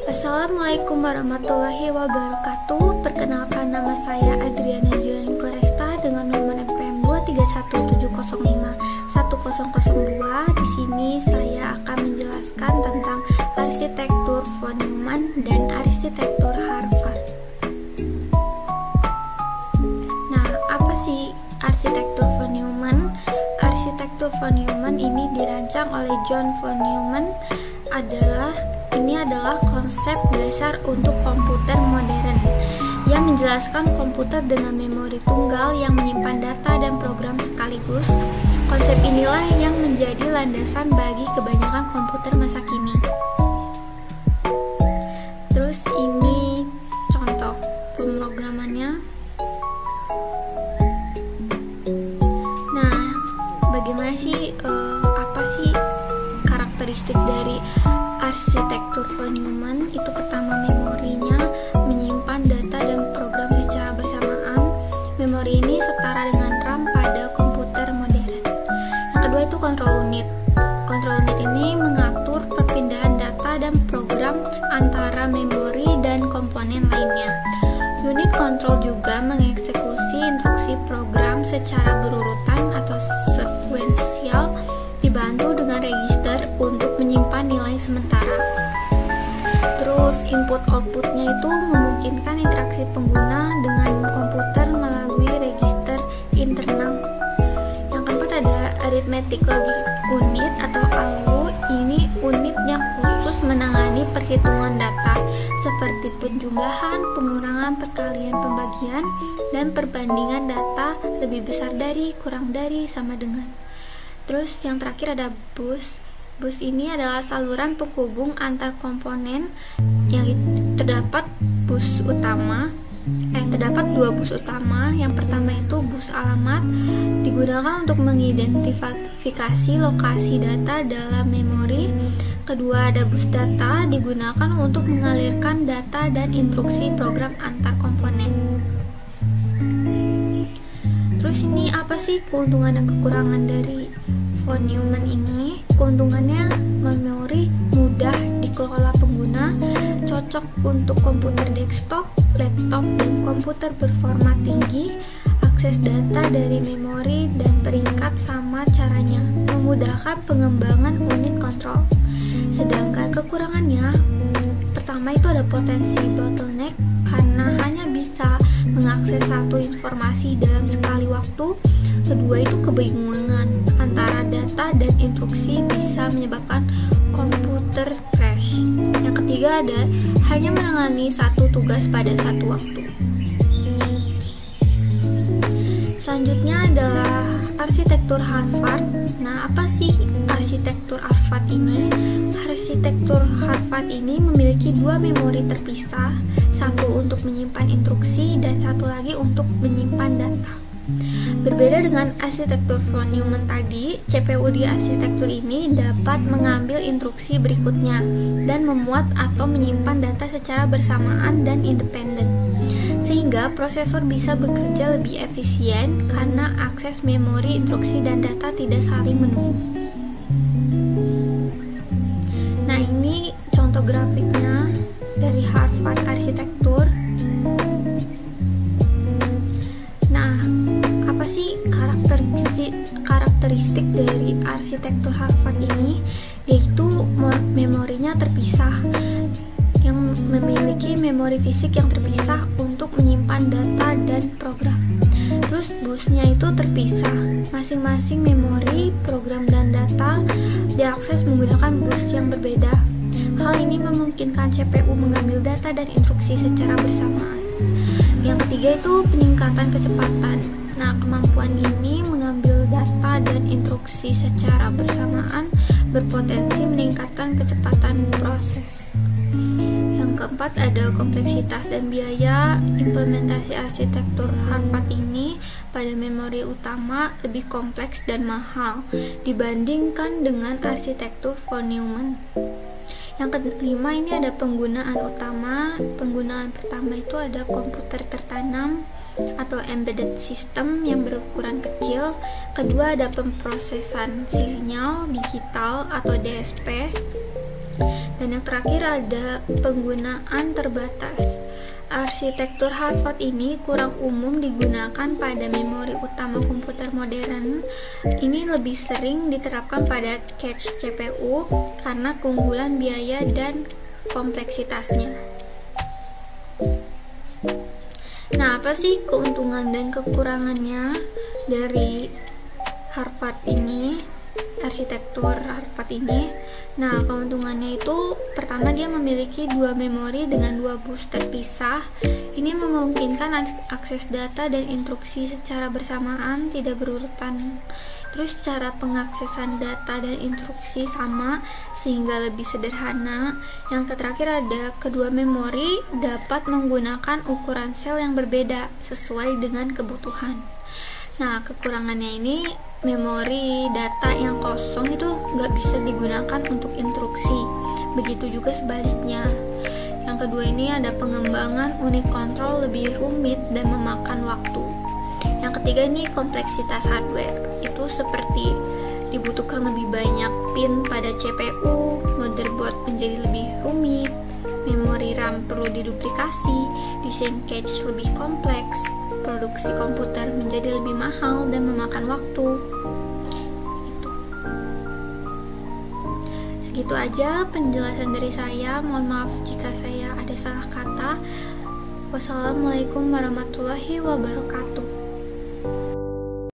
Assalamualaikum warahmatullahi wabarakatuh. Perkenalkan, nama saya Adriana Julani Koresta dengan nomor NPM 23170510002. Di sini saya akan menjelaskan tentang arsitektur von Neumann dan arsitektur Harvard. Nah, apa sih arsitektur von Neumann? Arsitektur von Neumann ini dirancang oleh John von Neumann. Ini adalah konsep dasar untuk komputer modern yang menjelaskan komputer dengan memori tunggal yang menyimpan data dan program sekaligus. Konsep inilah yang menjadi landasan bagi kebanyakan komputer masa kini. Terus ini contoh pemrogramannya. Nah, bagaimana sih apa sih karakteristik dari arsitektur von Neumann? Itu pertama, memorinya menyimpan data dan program secara bersamaan. Memori ini setara dengan RAM pada komputer modern. Yang kedua itu kontrol unit. Kontrol unit ini mengatur perpindahan data dan program antara memori dan komponen lainnya. Unit kontrol juga mengeksekusi instruksi program secara berurutan atau sekuensial, dibantu dengan register untuk menyimpan nilai sementara. Terus input-outputnya itu memungkinkan interaksi pengguna dengan komputer melalui register internal. Yang keempat ada arithmetic logic unit atau ALU. Ini unit yang khusus menangani perhitungan data seperti penjumlahan, pengurangan, perkalian, pembagian, dan perbandingan data lebih besar dari, kurang dari, sama dengan. Terus yang terakhir ada bus. Bus ini adalah saluran penghubung antar komponen yang terdapat dua bus utama. Yang pertama itu bus alamat, digunakan untuk mengidentifikasi lokasi data dalam memori. Kedua ada bus data, digunakan untuk mengalirkan data dan instruksi program antar komponen. Terus ini apa sih keuntungan dan kekurangan dari von Neumann ini? Keuntungannya, memori mudah dikelola pengguna, cocok untuk komputer desktop, laptop, dan komputer performa tinggi. Akses data dari memori dan peringkat sama caranya, memudahkan pengembangan unit kontrol. Sedangkan kekurangannya, pertama itu ada potensi bottleneck karena hanya bisa mengakses satu informasi dalam sekali waktu. Kedua itu kebingungan antara data dan instruksi bisa menyebabkan komputer crash. Yang ketiga ada hanya menangani satu tugas pada satu waktu. Selanjutnya adalah arsitektur Harvard. Nah, apa sih arsitektur Harvard ini? Arsitektur Harvard ini memiliki dua memori terpisah, satu untuk menyimpan instruksi dan satu lagi untuk menyimpan data. Berbeda dengan arsitektur von Neumann tadi, CPU di arsitektur ini dapat mengambil instruksi berikutnya dan memuat atau menyimpan data secara bersamaan dan independen, sehingga prosesor bisa bekerja lebih efisien karena akses memori, instruksi, dan data tidak saling menunggu. Nah, ini contoh grafiknya dari Harvard arsitektur. Karakteristik dari arsitektur Harvard ini yaitu memorinya terpisah, yang memiliki memori fisik yang terpisah untuk menyimpan data dan program. Terus busnya itu terpisah, masing-masing memori, program, dan data diakses menggunakan bus yang berbeda. Hal ini memungkinkan CPU mengambil data dan instruksi secara bersamaan. Yang ketiga itu peningkatan kecepatan. Nah, kemampuan ini mengambil data dan instruksi secara bersamaan berpotensi meningkatkan kecepatan proses. Yang keempat ada kompleksitas dan biaya. Implementasi arsitektur Harvard ini pada memori utama lebih kompleks dan mahal dibandingkan dengan arsitektur von Neumann. Yang kelima ini ada penggunaan utama. Penggunaan pertama itu ada komputer tertanam atau embedded system yang berukuran kecil. Kedua ada pemrosesan sinyal digital atau DSP. Dan yang terakhir ada penggunaan terbatas. Arsitektur Harvard ini kurang umum digunakan pada memori utama komputer modern. Ini lebih sering diterapkan pada cache CPU karena keunggulan biaya dan kompleksitasnya. Nah, apa sih keuntungan dan kekurangannya dari Harvard ini, arsitektur Harvard ini? Nah, keuntungannya itu pertama, dia memiliki 2 memori dengan 2 bus terpisah. Ini memungkinkan akses data dan instruksi secara bersamaan, tidak berurutan. Terus cara pengaksesan data dan instruksi sama sehingga lebih sederhana. Yang terakhir ada kedua memori dapat menggunakan ukuran sel yang berbeda sesuai dengan kebutuhan. Nah, kekurangannya ini memori data yang kosong itu nggak bisa digunakan untuk instruksi. Begitu juga sebaliknya. Yang kedua ini ada pengembangan unit kontrol lebih rumit dan memakan waktu. Yang ketiga ini kompleksitas hardware. Itu seperti dibutuhkan lebih banyak pin pada CPU, motherboard menjadi lebih rumit, memori RAM perlu diduplikasi, desain cache lebih kompleks, produksi komputer menjadi lebih mahal dan memakan waktu. Segitu aja penjelasan dari saya. Mohon maaf jika saya ada salah kata. Wassalamualaikum warahmatullahi wabarakatuh.